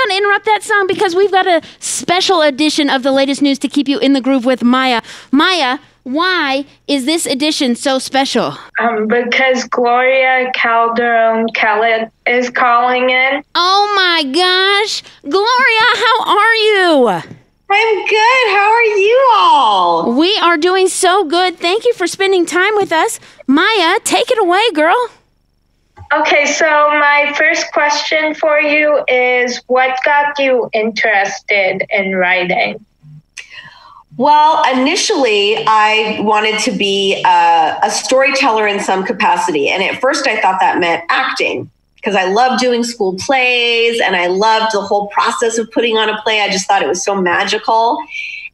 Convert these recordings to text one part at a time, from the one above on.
want to interrupt that song because we've got a special edition of the latest news to keep you in the groove with Maya. Maya, why is this edition so special? Because Gloria, Calderón, Kellett is calling in. Oh my gosh. Gloria, how are you? I'm good. How are you all? We are doing so good. Thank you for spending time with us. Maya, take it away, girl. Okay, so my first question for you is, what got you interested in writing? Well, initially, I wanted to be a storyteller in some capacity. And at first, I thought that meant acting, because I loved doing school plays and I loved the whole process of putting on a play. I just thought it was so magical.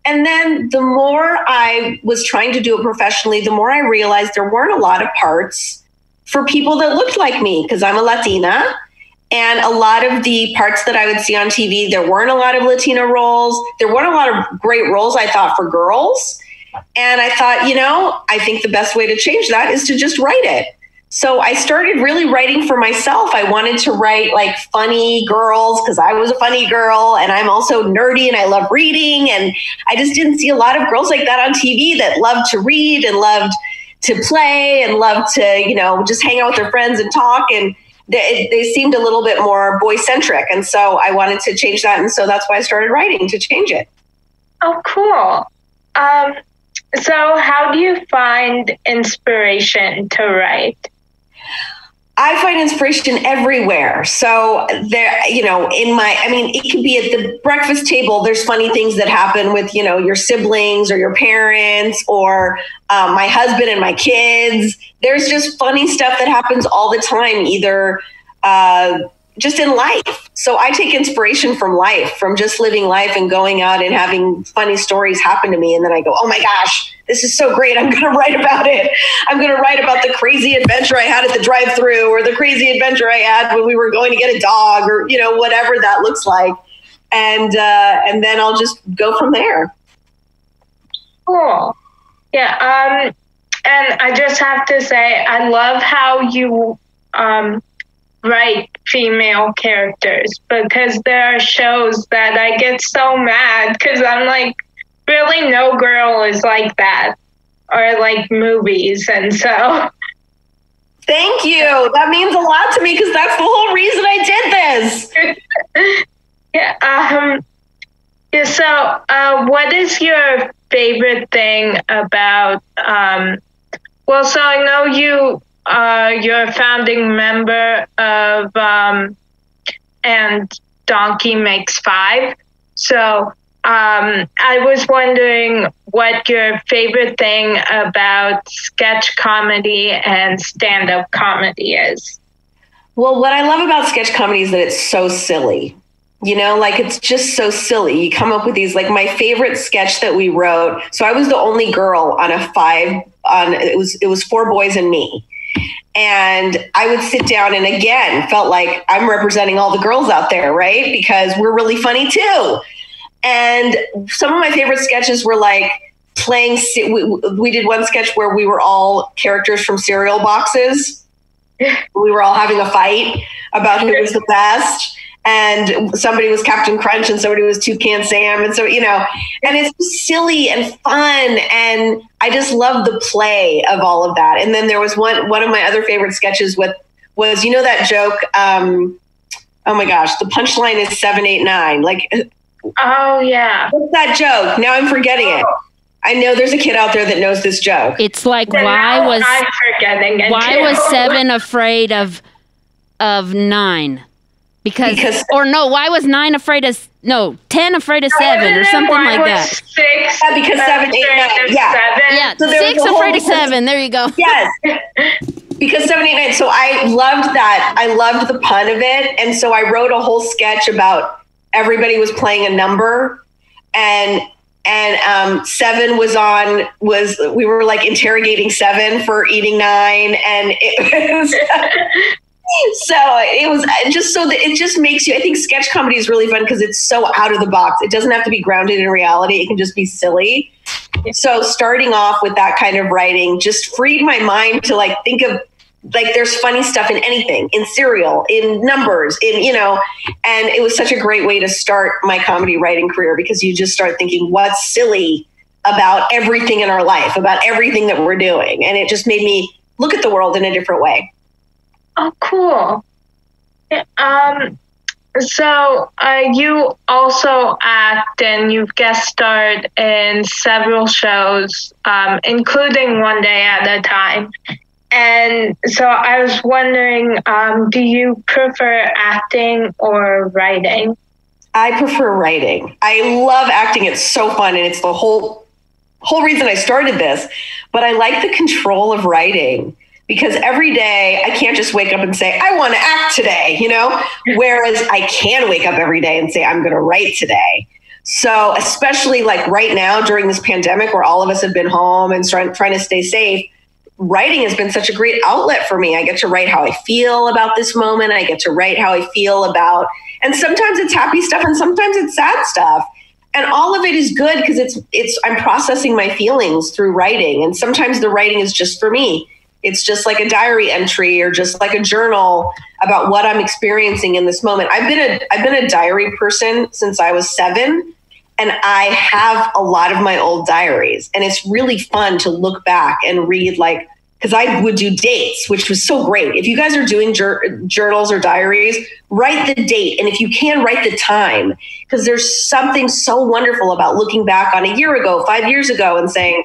And then the more I was trying to do it professionally, the more I realized there weren't a lot of parts for people that looked like me, because I'm a Latina. And a lot of the parts that I would see on TV, there weren't a lot of Latina roles. There weren't a lot of great roles, I thought, for girls. And I thought, I think the best way to change that is to just write it. So I started really writing for myself. I wanted to write like funny girls because I was a funny girl and I'm also nerdy and I love reading. And I just didn't see a lot of girls like that on TV that loved to read and loved to play and loved to, just hang out with their friends and talk. And they seemed a little bit more boy-centric. And so I wanted to change that. And so that's why I started writing, to change it. Oh, cool. So how do you find inspiration to write? I find inspiration everywhere. So there, it can be at the breakfast table. There's funny things that happen with, your siblings or your parents or my husband and my kids. There's just funny stuff that happens all the time, either just in life. So I take inspiration from life, from just living life and going out and having funny stories happen to me. And then I go, oh my gosh, this is so great. I'm going to write about it. I'm going to write about the crazy adventure I had at the drive-thru, or the crazy adventure I had when we were going to get a dog, or, whatever that looks like. And then I'll just go from there. Cool. Yeah. And I just have to say, I love how you, write female characters, because there are shows that I get so mad because I'm like, really, no girl is like that, or like movies. And so thank you. That means a lot to me because that's the whole reason I did this. So what is your favorite thing about, so I know you're a founding member of And Donkey Makes Five. So I was wondering what your favorite thing about sketch comedy and stand-up comedy is. Well, what I love about sketch comedy is that it's so silly. It's just so silly. You come up with these, like my favorite sketch that we wrote. So I was the only girl on it was 4 boys and me. And I would sit down and again, felt like I'm representing all the girls out there, right? Because we're really funny too. And some of my favorite sketches were like playing, we did one sketch where we were all characters from cereal boxes. We were all having a fight about who was the best. And somebody was Captain Crunch and somebody was Toucan Sam. And so, and it's silly and fun. And I just love the play of all of that. And then there was one of my other favorite sketches was that joke. Oh my gosh, the punchline is 7, 8, 9. Like, oh yeah. What's that joke? Now I'm forgetting it. I know there's a kid out there that knows this joke. It's like, I'm forgetting it why too. was 7 afraid of 9? Because why was 10 afraid of 7 or something like that? 6. Yeah, because 7, 8, 9. Yeah, so 6 afraid of 7. There you go. Yes. Because 7, 8, 9. So I loved that. I loved the pun of it. And so I wrote a whole sketch about everybody was playing a number, and 7 we were like interrogating 7 for eating 9, and it was so it was just so that it just makes you, I think sketch comedy is really fun because it's so out of the box. It doesn't have to be grounded in reality. It can just be silly. So starting off with that kind of writing just freed my mind to like think of like there's funny stuff in anything, in cereal, in numbers, and it was such a great way to start my comedy writing career, because you just start thinking what's silly about everything in our life, about everything that we're doing. And it just made me look at the world in a different way. Oh, cool. So you also act and you've guest starred in several shows, including One Day at a Time. And so I was wondering, do you prefer acting or writing? I prefer writing. I love acting. It's so fun. And it's the whole reason I started this. But I like the control of writing, because every day I can't just wake up and say, I want to act today, whereas I can wake up every day and say, I'm going to write today. So especially like right now during this pandemic where all of us have been home and trying to stay safe, writing has been such a great outlet for me. I get to write how I feel about this moment. I get to write how I feel about, and sometimes it's happy stuff and sometimes it's sad stuff. And all of it is good because I'm processing my feelings through writing. And sometimes the writing is just for me. It's just like a diary entry or just like a journal about what I'm experiencing in this moment. I've been a diary person since I was 7, and I have a lot of my old diaries, and it's really fun to look back and read, like, because I would do dates, which was so great. If you guys are doing journals or diaries, write the date. And if you can, write the time, because there's something so wonderful about looking back on a year ago, 5 years ago, and saying,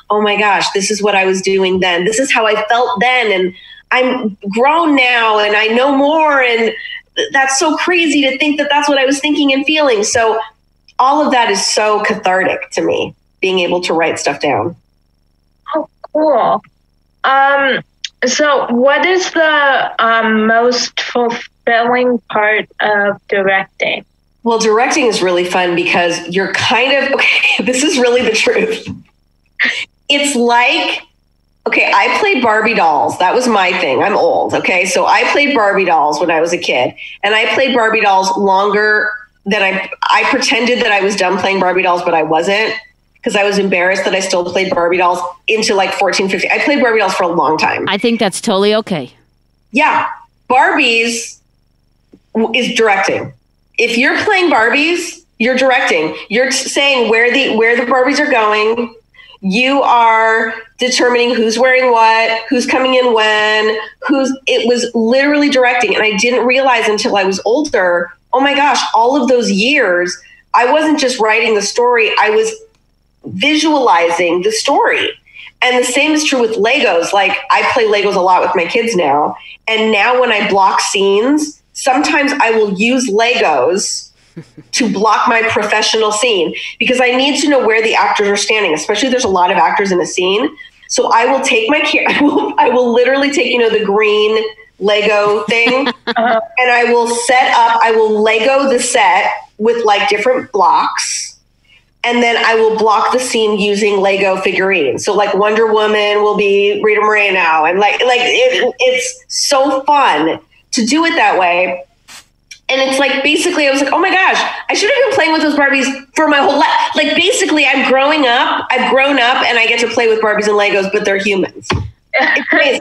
oh my gosh, this is what I was doing then. This is how I felt then. And I'm grown now and I know more. And that's so crazy to think that that's what I was thinking and feeling. So all of that is so cathartic to me, being able to write stuff down. Oh, cool. So what is the most fulfilling part of directing? Well, directing is really fun because you're kind of, okay, this is really the truth. It's like, okay, I played Barbie dolls. That was my thing. I'm old. Okay. So I played Barbie dolls when I was a kid, and I played Barbie dolls longer than I pretended that I was done playing Barbie dolls, but I wasn't, because I was embarrassed that I still played Barbie dolls into like 14, 15. I played Barbie dolls for a long time. I think that's totally okay. Yeah. Barbies is directing. If you're playing Barbies, you're directing. You're saying where the Barbies are going. You are determining who's wearing what, who's coming in when, it was literally directing. And I didn't realize until I was older, oh my gosh, all of those years, I wasn't just writing the story, I was visualizing the story. And the same is true with Legos. Like, I play Legos a lot with my kids now. And now when I block scenes, sometimes I will use Legos to block my professional scene, because I need to know where the actors are standing, especially there's a lot of actors in a scene. So I will take I will literally take, the green Lego thing and I will Lego the set with like different blocks. And then I will block the scene using Lego figurines. So like Wonder Woman will be Rita Moreno, and it's so fun to do it that way. And it's like, basically I was like, oh my gosh, I should have been playing with those Barbies for my whole life. Like, basically I've grown up and I get to play with Barbies and Legos, but they're humans. It's crazy.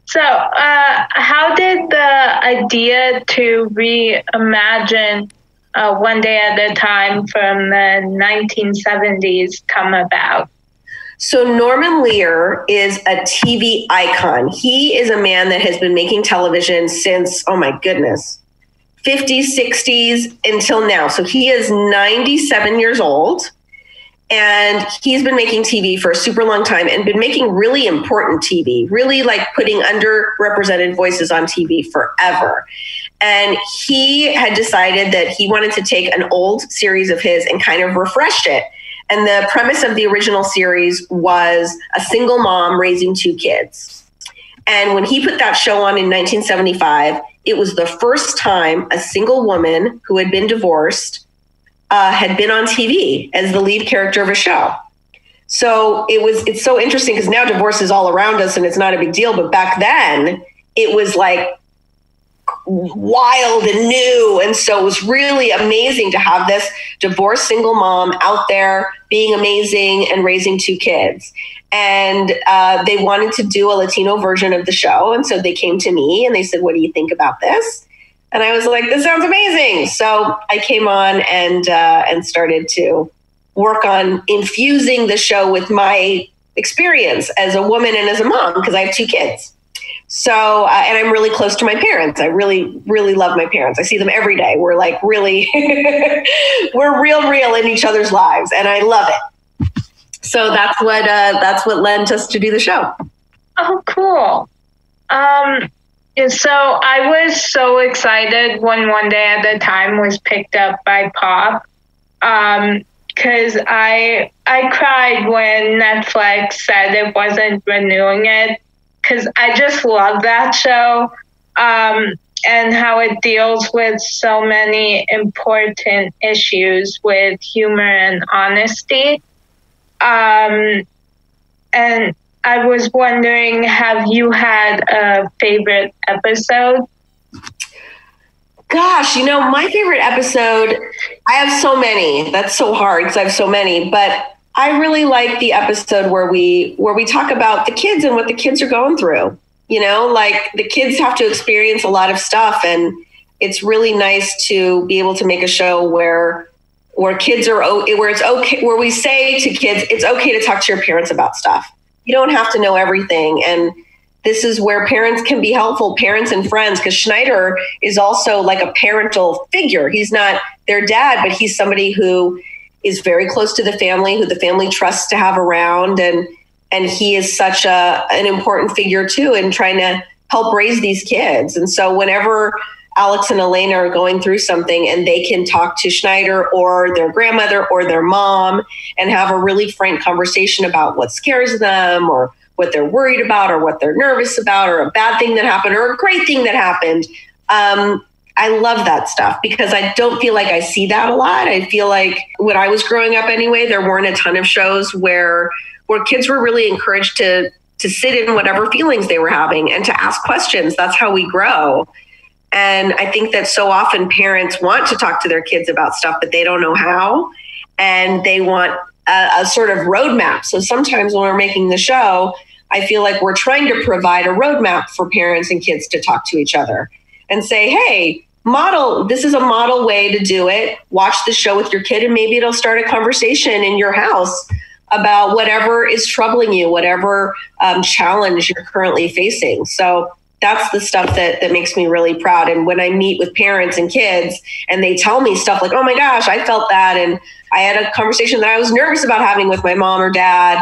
So how did the idea to reimagine One Day at a Time from the 1970s come about? So Norman Lear is a TV icon. He is a man that has been making television since, oh my goodness, 50s, 60s until now. So he is 97 years old. And he's been making TV for a super long time and been making really important TV, really like putting underrepresented voices on TV forever. And he had decided that he wanted to take an old series of his and kind of refresh it. And the premise of the original series was a single mom raising 2 kids. And when he put that show on in 1975, it was the first time a single woman who had been divorced had been on TV as the lead character of a show. So it's so interesting because now divorce is all around us and it's not a big deal. But back then it was like wild and new. And so it was really amazing to have this divorced single mom out there being amazing and raising 2 kids. And they wanted to do a Latino version of the show. And so they came to me and they said, what do you think about this? And I was like, this sounds amazing. So I came on and started to work on infusing the show with my experience as a woman and as a mom, because I have 2 kids. So, and I'm really close to my parents. I really, really love my parents. I see them every day. We're like really, we're real in each other's lives, and I love it. So that's what led us to do the show. Oh, cool. So I was so excited when One Day at a Time was picked up by Pop. Because I cried when Netflix said it wasn't renewing it, because I just love that show, and how it deals with so many important issues with humor and honesty. And I was wondering, have you had a favorite episode? Gosh, my favorite episode, I have so many. That's so hard because I have so many, but I really like the episode where we talk about the kids and what the kids are going through. Like the kids have to experience a lot of stuff, and it's really nice to be able to make a show where kids are, where it's okay, where we say to kids, it's okay to talk to your parents about stuff. You don't have to know everything. And this is where parents can be helpful, parents and friends, because Schneider is also like a parental figure. He's not their dad, but he's somebody who is very close to the family, who the family trusts to have around. And he is such an important figure too in trying to help raise these kids. And so whenever Alex and Elena are going through something and they can talk to Schneider or their grandmother or their mom and have a really frank conversation about what scares them or what they're worried about or what they're nervous about or a bad thing that happened or a great thing that happened. I love that stuff because I don't feel like I see that a lot. I feel like when I was growing up anyway, there weren't a ton of shows where kids were really encouraged to sit in whatever feelings they were having and to ask questions. That's how we grow. And I think that so often parents want to talk to their kids about stuff, but they don't know how. And they want a sort of roadmap. So sometimes when we're making the show, I feel like we're trying to provide a roadmap for parents and kids to talk to each other and say, hey, this is a model way to do it. Watch the show with your kid and maybe it'll start a conversation in your house about whatever is troubling you, whatever challenge you're currently facing. So that's the stuff that makes me really proud. And when I meet with parents and kids and they tell me stuff like, oh my gosh, I felt that. And I had a conversation that I was nervous about having with my mom or dad,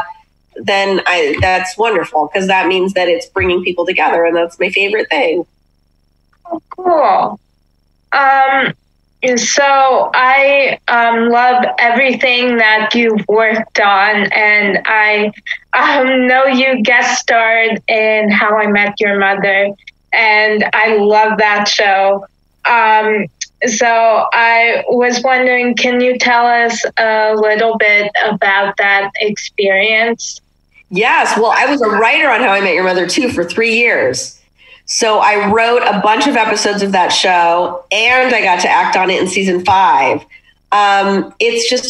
then that's wonderful because that means that it's bringing people together. And that's my favorite thing. Oh, cool. So I love everything that you've worked on, and I know you guest starred in How I Met Your Mother, and I love that show. So I was wondering, can you tell us a little bit about that experience? Yes. Well, I was a writer on How I Met Your Mother, too, for 3 years. So I wrote a bunch of episodes of that show, and I got to act on it in season 5. It's just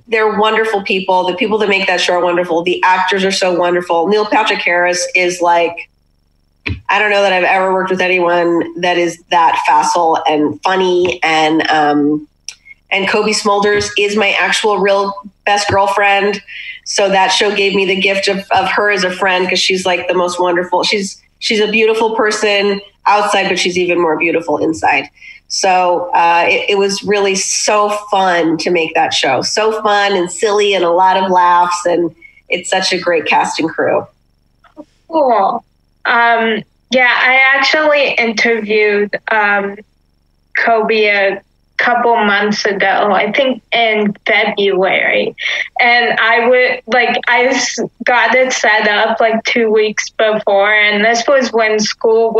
they're wonderful people. The people that make that show are wonderful. The actors are so wonderful. Neil Patrick Harris is like, I don't know that I've ever worked with anyone that is that facile and funny. And Kobe Smulders is my actual real best girlfriend. So that show gave me the gift of her as a friend because she's like the most wonderful. She's a beautiful person outside, but she's even more beautiful inside. So it was really so fun to make that show. So fun and silly and a lot of laughs. And it's such a great cast and crew. Cool. Yeah, I actually interviewed Kobe a couple months ago, I think in February. And I got it set up like 2 weeks before. And this was when school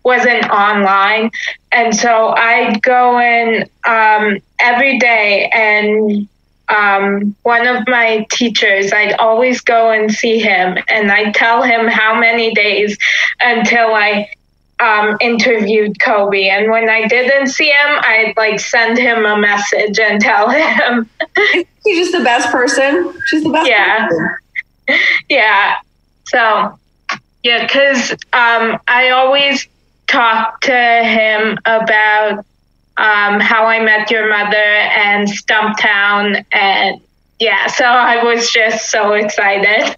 wasn't online. And so I'd go in every day, and one of my teachers, I'd always go and see him, and I'd tell him how many days until I interviewed Kobe, and when I didn't see him, I'd like send him a message and tell him. She's just the best person. She's the best. Yeah. Person. Yeah. So, yeah, because I always talk to him about How I Met Your Mother and Stumptown, and yeah, so I was just so excited.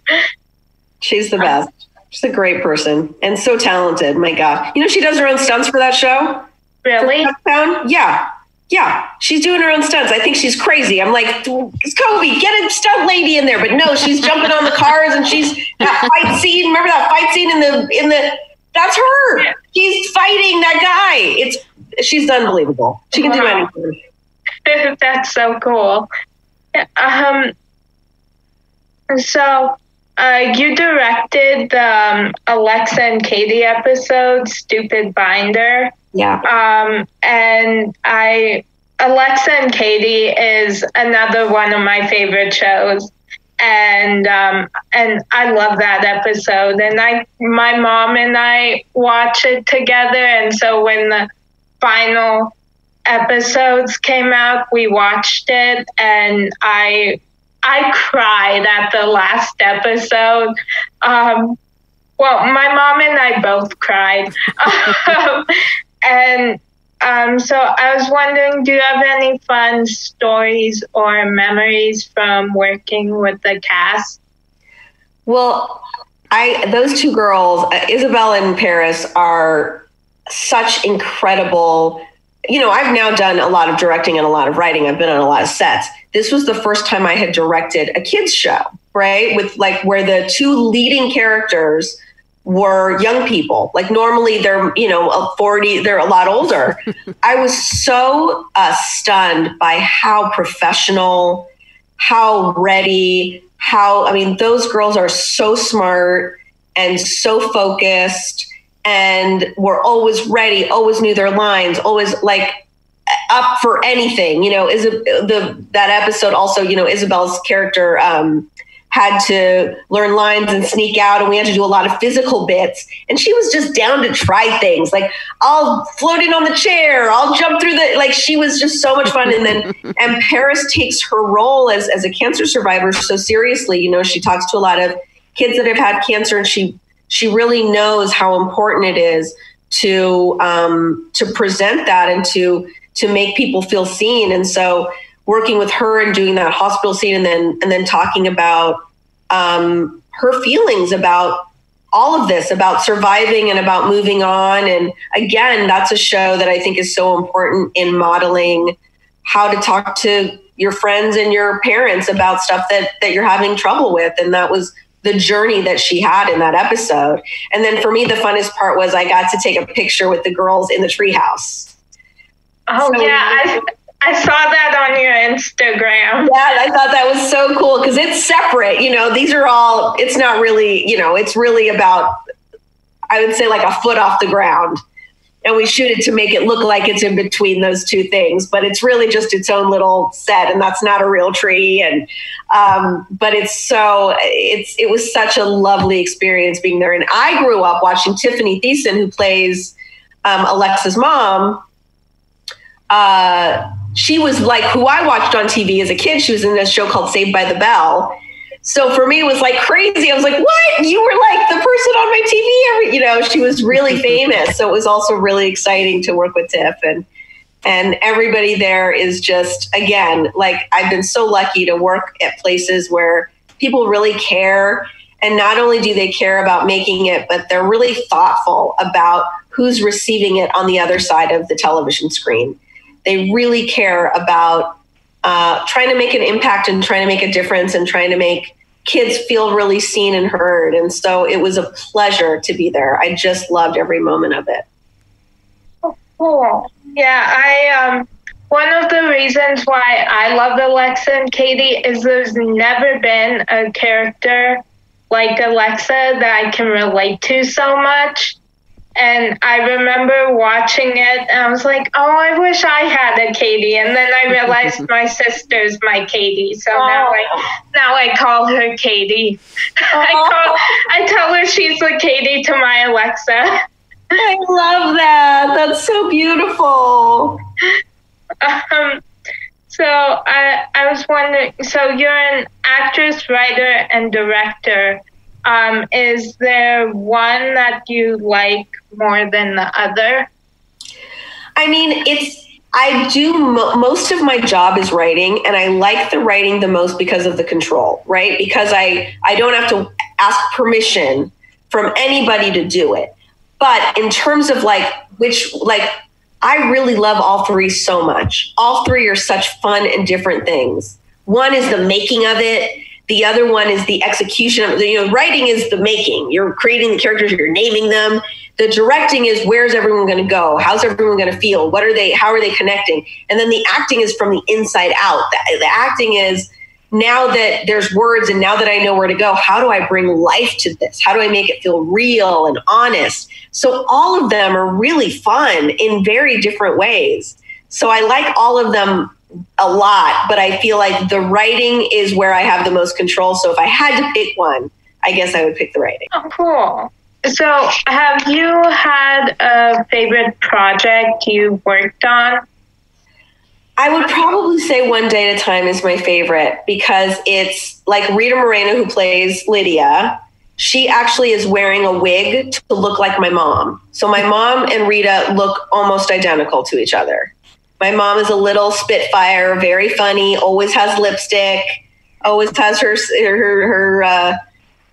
She's the best. She's a great person and so talented. My God. You know, she does her own stunts for that show. Really? Yeah. Yeah. She's doing her own stunts. I think she's crazy. I'm like, it's Kobe, get a stunt lady in there. But no, she's jumping on the cars and she's that fight scene. Remember that fight scene in the that's her. Yeah. She's fighting that guy. She's unbelievable. She can do anything. That's so cool. So you directed the Alexa and Katie episode, Stupid Binder. Yeah. And Alexa and Katie is another one of my favorite shows. And I love that episode. And my mom and I watch it together. And so when the final episodes came out, we watched it, and I cried at the last episode. Well, my mom and I both cried. So I was wondering, do you have any fun stories or memories from working with the cast? Well, those two girls, Isabel and Paris, are such incredible. You know, I've now done a lot of directing and a lot of writing. I've been on a lot of sets. This was the first time I had directed a kids show, right? With like where the two leading characters were young people. Like normally they're, 40, they're a lot older. I was so stunned by how professional, how ready, those girls are so smart and so focused and were always ready, always knew their lines, always like up for anything. That episode also, Isabel's character had to learn lines and sneak out, and we had to do a lot of physical bits. And she was just down to try things. Like, I'll float in on the chair, I'll jump through she was just so much fun. And Paris takes her role as a cancer survivor so seriously. She talks to a lot of kids that have had cancer, and she really knows how important it is to present that and to make people feel seen. And so working with her and doing that hospital scene and then talking about her feelings about all of this, about surviving and about moving on. And again, that's a show that I think is so important in modeling how to talk to your friends and your parents about stuff that you're having trouble with. And that was the journey that she had in that episode. And then for me, the funnest part was I got to take a picture with the girls in the treehouse. Oh, so, yeah. I saw that on your Instagram. Yeah, I thought that was so cool because it's separate. These are all, it's not really, it's really about, I would say, like a foot off the ground. And we shoot it to make it look like it's in between those two things, but it's really just its own little set, and that's not a real tree. And but it was such a lovely experience being there. And I grew up watching Tiffany Thiessen, who plays Alexa's mom. She was like who I watched on TV as a kid. She was in this show called Saved by the Bell. So for me, it was like crazy. I was like, what? You were like the person on my TV. She was really famous. So it was also really exciting to work with Tiff. And everybody there is just, again, like I've been so lucky to work at places where people really care. And not only do they care about making it, but they're really thoughtful about who's receiving it on the other side of the television screen. They really care about trying to make an impact and trying to make a difference and trying to make kids feel really seen and heard. And so it was a pleasure to be there. I just loved every moment of it. Oh, cool. Yeah, one of the reasons why I love Alexa and Katie is there's never been a character like Alexa that I can relate to so much. And I remember watching it and I was like, oh, I wish I had a Katie. And then I realized my sister's my Katie. So now I call her Katie. I tell her she's the Katie to my Alexa. I love that. That's so beautiful. So I was wondering, so you're an actress, writer, and director. Is there one that you like more than the other? I mean, I do most of my job is writing, and I like the writing the most because of the control, right? Because I don't have to ask permission from anybody to do it. But in terms of I really love all three so much. All three are such fun and different things. One is the making of it. The other one is the execution of it. Writing is the making. You're creating the characters, you're naming them. The directing is where's everyone going to go? How's everyone going to feel? How are they connecting? And then the acting is from the inside out. The acting is now that there's words and now that I know where to go, how do I bring life to this? How do I make it feel real and honest? So all of them are really fun in very different ways. So I like all of them a lot, but I feel like the writing is where I have the most control. So if I had to pick one, I guess I would pick the writing. Oh, cool. So have you had a favorite project you worked on? I would probably say One Day at a Time is my favorite because it's like Rita Moreno, who plays Lydia. She actually is wearing a wig to look like my mom. So my mom and Rita look almost identical to each other. My mom is a little spitfire, very funny, always has lipstick, always has her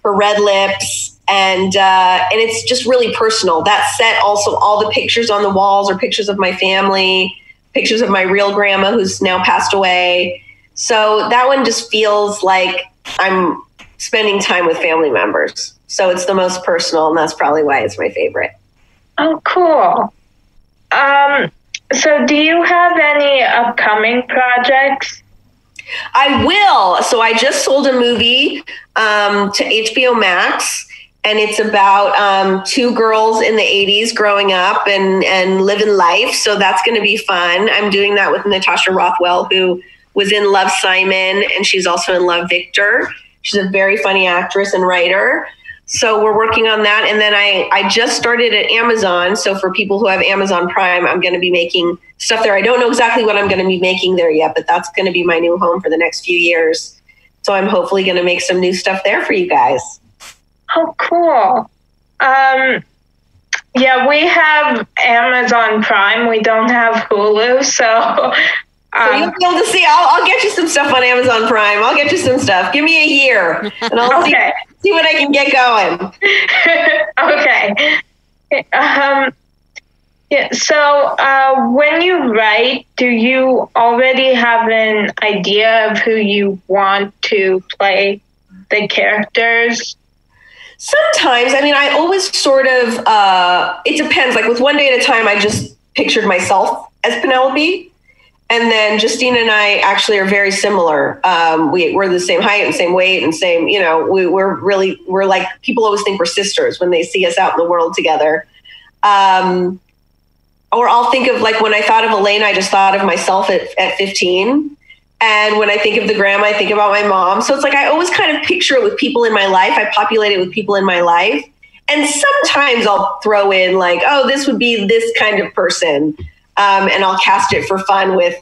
red lips. And it's just really personal. That set, also all the pictures on the walls are pictures of my family, pictures of my real grandma who's now passed away. So that one just feels like I'm spending time with family members. So it's the most personal, and that's probably why it's my favorite. Oh, cool. So do you have any upcoming projects? I will. So I just sold a movie to HBO Max. And it's about two girls in the 80s growing up and living life. So that's going to be fun. I'm doing that with Natasha Rothwell, who was in Love, Simon, and she's also in Love, Victor. She's a very funny actress and writer. So we're working on that. And then I just started at Amazon. So for people who have Amazon Prime, I'm going to be making stuff there. I don't know exactly what I'm going to be making there yet, but that's going to be my new home for the next few years. So I'm hopefully going to make some new stuff there for you guys. Oh, cool. Yeah, we have Amazon Prime. We don't have Hulu, so you'll be able to see. I'll get you some stuff on Amazon Prime. I'll get you some stuff. Give me a year, and I'll see what I can get going. Okay. Yeah. So when you write, do you already have an idea of who you want to play the characters? Sometimes, I mean, I always sort of, it depends. Like with One Day at a Time, I just pictured myself as Penelope. And then Justina and I actually are very similar. We're the same height and same weight and same, we're like, people always think we're sisters when they see us out in the world together. Or I'll think of like, when I thought of Elena, I just thought of myself at 15. And when I think of the grandma, I think about my mom. So it's like I always kind of picture it with people in my life. I populate it with people in my life. And sometimes I'll throw in like, oh, this would be this kind of person. And I'll cast it for fun with,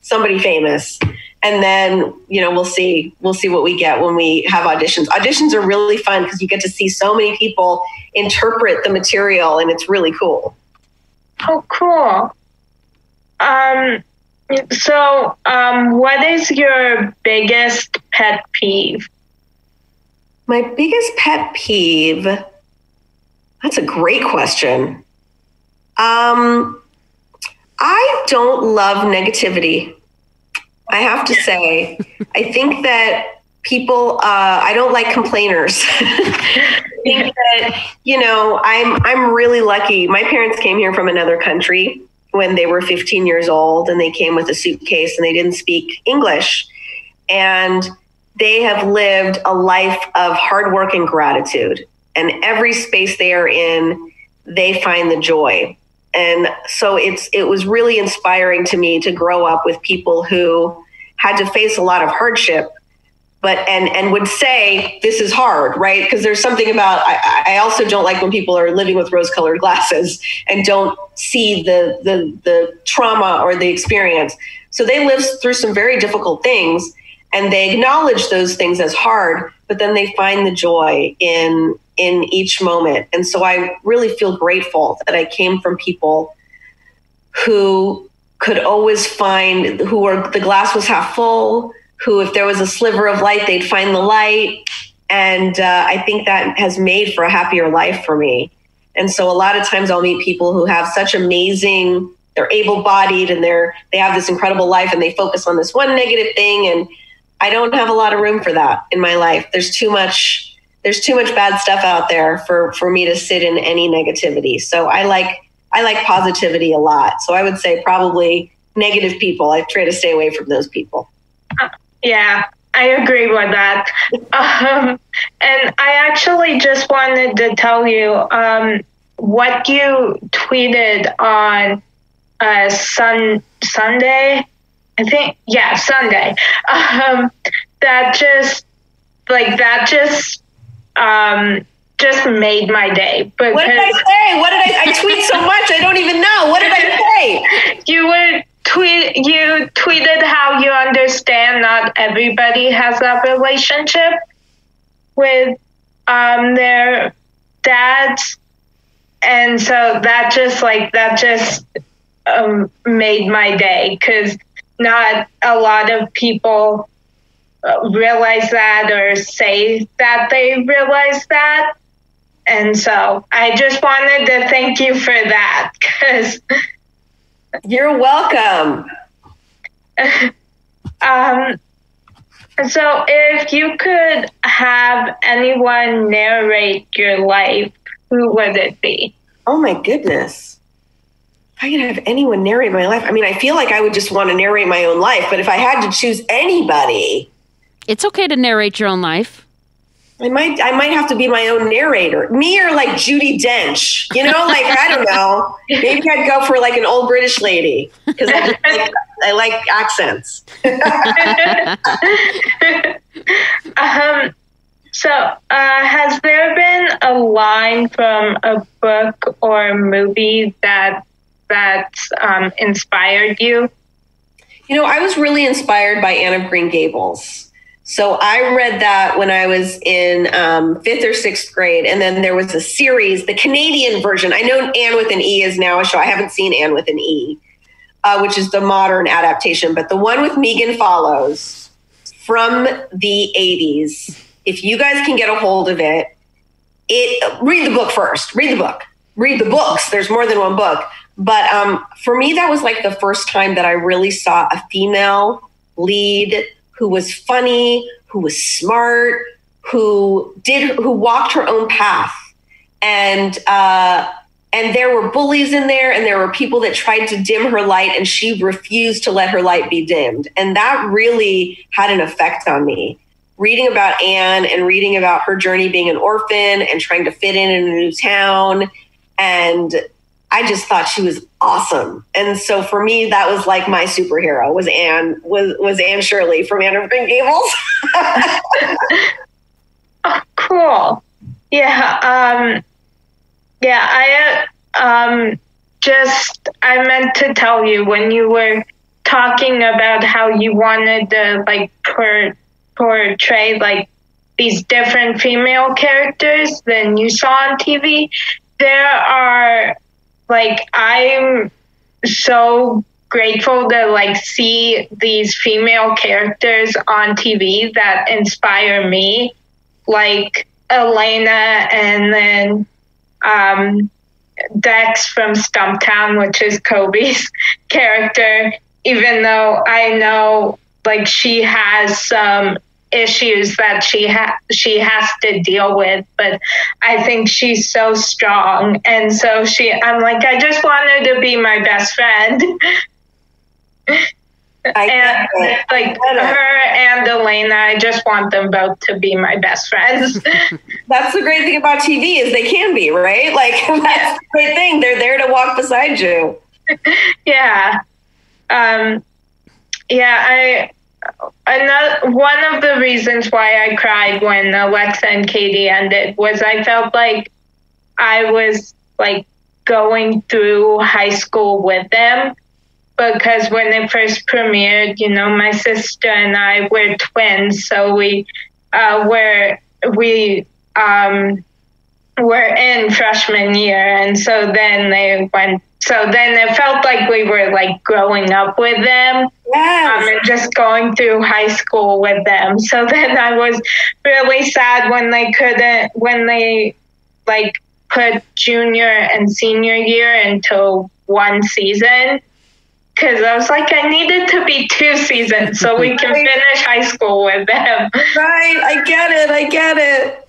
somebody famous. And then, we'll see what we get when we have auditions. Auditions are really fun because you get to see so many people interpret the material, and it's really cool. Oh, cool. So, what is your biggest pet peeve? My biggest pet peeve? That's a great question. I don't love negativity. I have to say, I think that people, I don't like complainers. I think that, I'm really lucky. My parents came here from another country when they were 15 years old, and they came with a suitcase and they didn't speak English. And they have lived a life of hard work and gratitude. And every space they are in, they find the joy. And so it was really inspiring to me to grow up with people who had to face a lot of hardship, but and would say this is hard, right? Because there's something about I also don't like when people are living with rose-colored glasses and don't see the trauma or the experience. So they live through some very difficult things, and they acknowledge those things as hard, but then they find the joy in each moment. And so I really feel grateful that I came from people who could always find, the glass was half full, who, if there was a sliver of light, they'd find the light. And I think that has made for a happier life for me. And so a lot of times I'll meet people who have such amazing, they're able-bodied and they have this incredible life, and they focus on this one negative thing. And I don't have a lot of room for that in my life. There's too much bad stuff out there for me to sit in any negativity. So I like positivity a lot. So I would say probably negative people. I try to stay away from those people. Yeah, I agree with that. And I actually just wanted to tell you what you tweeted on Sunday. I think, yeah, Sunday. That just made my day. Because what did I say? I tweet so much, I don't even know. What did I say? You tweeted how you understand not everybody has a relationship with their dads, and so that just made my day, because not a lot of people realize that or say that they realize that. And so I just wanted to thank you for that, because you're welcome. So if you could have anyone narrate your life, who would it be? Oh my goodness. If I could have anyone narrate my life, I mean, I feel like I would just want to narrate my own life, but if I had to choose anybody. It's okay to narrate your own life. I might have to be my own narrator. Me or like Judi Dench, like, I don't know. Maybe I'd go for like an old British lady, because I like accents. So has there been a line from a book or movie that's inspired you? I was really inspired by Anne of Green Gables. So I read that when I was in 5th or 6th grade. And then there was a series, the Canadian version. I know Anne with an E is now a show. I haven't seen Anne with an E, which is the modern adaptation. But the one with Megan Follows from the 80s, if you guys can get a hold of it, read the book first. Read the book. Read the books. There's more than one book. But for me, that was like the first time that I really saw a female lead who was funny, who was smart, who walked her own path. And there were bullies in there, and there were people that tried to dim her light, and she refused to let her light be dimmed. And that really had an effect on me. Reading about Anne and reading about her journey being an orphan and trying to fit in a new town. And I just thought she was awesome. And so for me, that was like my superhero was Anne Shirley from Anne of Green Gables. Oh, cool. Yeah. I meant to tell you, when you were talking about how you wanted to like portray like these different female characters than you saw on TV, there are, like, I'm so grateful to like see these female characters on TV that inspire me, like Elena, and then Dex from Stumptown, which is Kobe's character, even though I know like she has some issues that she has to deal with, but I think she's so strong. And so I'm like, I just want her to be my best friend. And like her and Elena, I just want them both to be my best friends. That's the great thing about TV is they can be, right? Like, that's the great thing. They're there to walk beside you. Yeah. one of the reasons why I cried when Alexa and Katie ended was I felt like I was like going through high school with them, because when it first premiered, my sister and I were twins, so we were in freshman year, and so then it felt like we were like growing up with them. Yes. And just going through high school with them. So then I was really sad when they like put junior and senior year into one season, because I was like, I needed to be 2 seasons so we can finish high school with them. Right, I get it.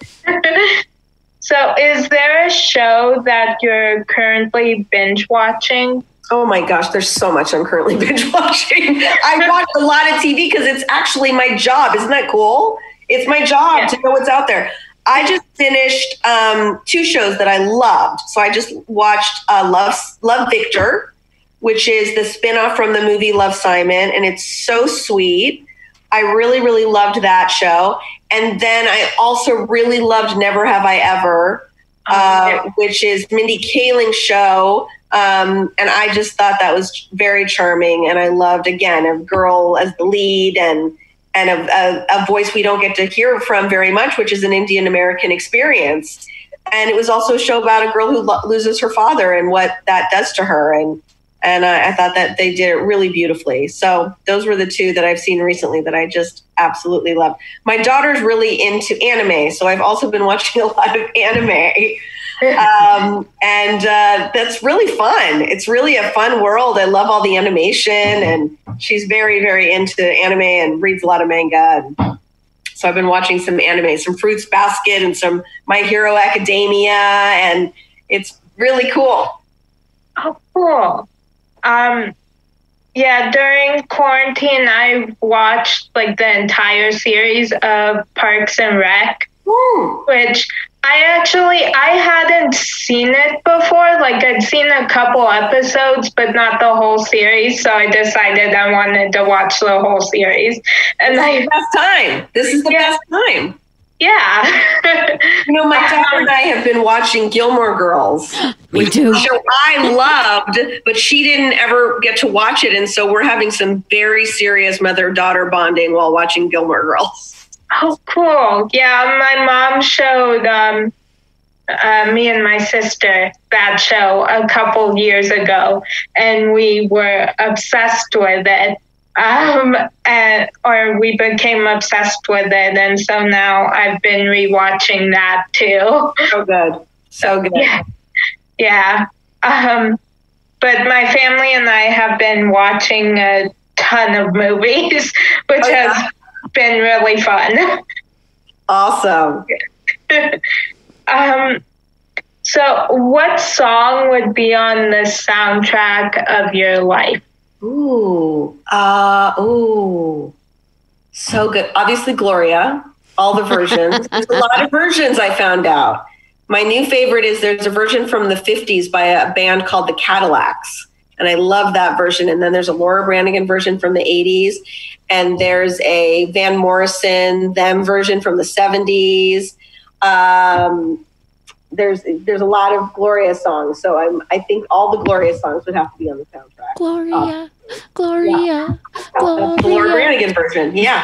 So is there a show that you're currently binge watching? Oh my gosh, there's so much I'm currently binge watching. I watch a lot of TV because it's actually my job. Isn't that cool? It's my job to know what's out there. I just finished 2 shows that I loved. So I just watched Love Victor, which is the spinoff from the movie Love, Simon, and it's so sweet. I really, really loved that show. And then I also really loved Never Have I Ever, which is Mindy Kaling's show. And I just thought that was very charming. And I loved, again, a girl as the lead and a voice we don't get to hear from very much, which is an Indian American experience. And it was also a show about a girl who loses her father and what that does to her. And I thought that they did it really beautifully. So those were the 2 that I've seen recently that I just absolutely loved. My daughter's really into anime, so I've also been watching a lot of anime. And that's really fun. It's really a fun world. I love all the animation, and she's very, very into anime and reads a lot of manga. And so I've been watching some anime, some Fruits Basket and some My Hero Academia, and it's really cool. Oh, cool. During quarantine, I watched like the entire series of Parks and Rec, which I hadn't seen it before. Like, I'd seen a couple episodes, but not the whole series. So I decided I wanted to watch the whole series. And This is the best time. Yeah. My daughter and I have been watching Gilmore Girls. Me too. Show I loved, but she didn't ever get to watch it. And so we're having some very serious mother-daughter bonding while watching Gilmore Girls. Oh, cool. Yeah, my mom showed me and my sister that show a couple years ago, and we were obsessed with it. Or we became obsessed with it, and so now I've been rewatching that too. So good. Yeah. But my family and I have been watching a ton of movies, which has been really fun. Awesome. So what song would be on the soundtrack of your life? Ooh, so good. Obviously, Gloria, all the versions. There's a lot of versions I found out. My new favorite is there's a version from the 50s by a band called the Cadillacs. And I love that version. And then there's a Laura Branigan version from the 80s. And there's a Van Morrison, them version from the 70s. There's a lot of Gloria songs. So I think all the Gloria songs would have to be on the soundtrack. Gloria. The Laura Branigan version. Yeah.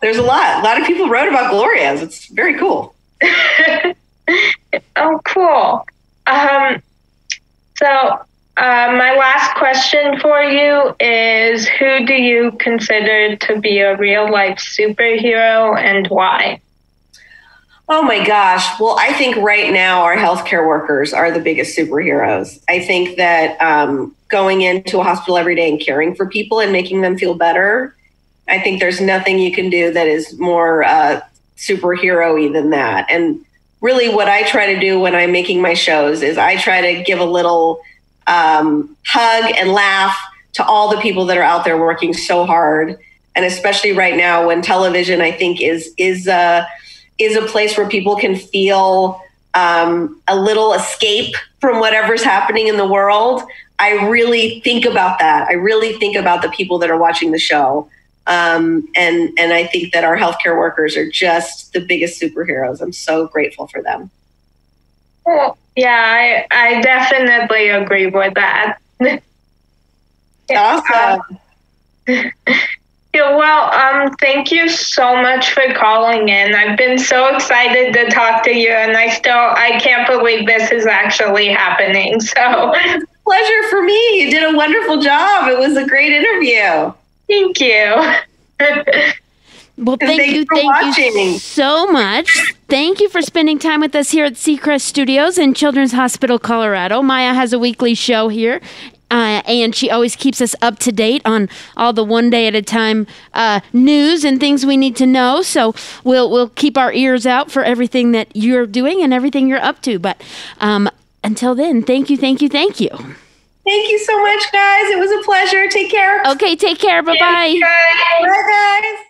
There's a lot of people wrote about Gloria's. It's very cool. Oh, cool. So my last question for you is, who do you consider to be a real life superhero and why? Oh my gosh. Well, I think right now our healthcare workers are the biggest superheroes. I think that going into a hospital every day and caring for people and making them feel better, I think there's nothing you can do that is more superhero-y than that. And really what I try to do when I'm making my shows is I try to give a little hug and laugh to all the people that are out there working so hard. And especially right now when television, I think, is a place where people can feel a little escape from whatever's happening in the world. I really think about that. I really think about the people that are watching the show. And I think that our healthcare workers are just the biggest superheroes. I'm so grateful for them. Well, yeah, I definitely agree with that. Awesome. Yeah, well, thank you so much for calling in. I've been so excited to talk to you, and I can't believe this is actually happening. So, pleasure for me. You did a wonderful job. It was a great interview. Thank you. Well, thank you so much. Thank you for spending time with us here at Seacrest Studios in Children's Hospital, Colorado. Maya has a weekly show here. And she always keeps us up to date on all the one day at a time news and things we need to know. So we'll keep our ears out for everything that you're doing and everything you're up to. But until then, thank you. Thank you so much, guys. It was a pleasure. Take care. Okay, take care. Bye-bye. Bye, guys.